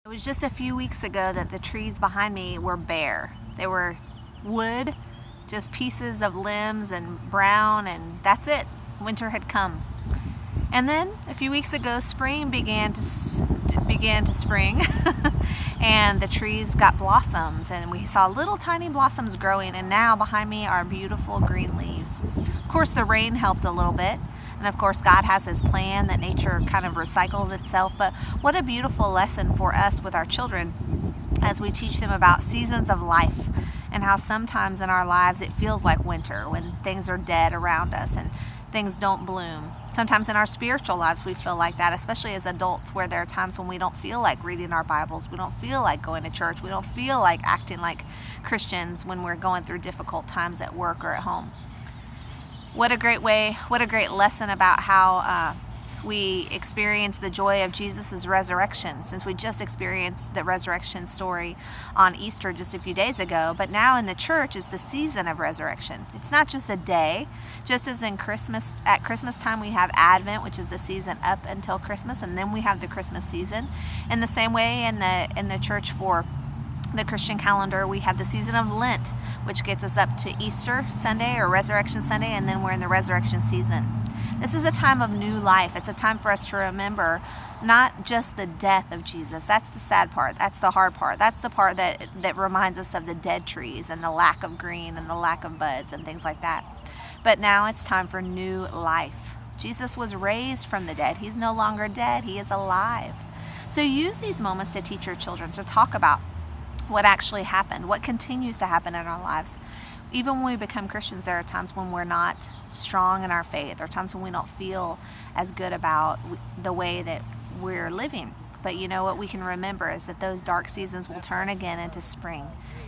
It was just a few weeks ago that the trees behind me were bare. They were wood, just pieces of limbs and brown, and that's it. Winter had come. And then a few weeks ago, spring began to spring and the trees got blossoms, and we saw little tiny blossoms growing, and now behind me are beautiful green leaves. Of course, the rain helped a little bit, and of course God has his plan that nature kind of recycles itself, but what a beautiful lesson for us with our children as we teach them about seasons of life and how sometimes in our lives it feels like winter when things are dead around us and things don't bloom. Sometimes in our spiritual lives we feel like that, especially as adults, where there are times when we don't feel like reading our Bibles, we don't feel like going to church, we don't feel like acting like Christians when we're going through difficult times at work or at home. What a great lesson about how we experience the joy of Jesus' resurrection, since we just experienced the resurrection story on Easter just a few days ago. But now in the church is the season of resurrection. It's not just a day, just as in at Christmas time we have Advent, which is the season up until Christmas, and then we have the Christmas season. In the same way in the church for the Christian calendar, we have the season of Lent, which gets us up to Easter Sunday or Resurrection Sunday, and then we're in the resurrection season. This is a time of new life. It's a time for us to remember not just the death of Jesus. That's the sad part. That's the hard part. That's the part that reminds us of the dead trees and the lack of green and the lack of buds and things like that. But now it's time for new life. Jesus was raised from the dead. He's no longer dead. He is alive. So use these moments to teach your children, to talk about what actually happened, what continues to happen in our lives. Even when we become Christians, there are times when we're not strong in our faith. There are times when we don't feel as good about the way that we're living. But you know what we can remember is that those dark seasons will turn again into spring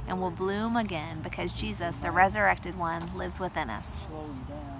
and will bloom again because Jesus, the resurrected one, lives within us.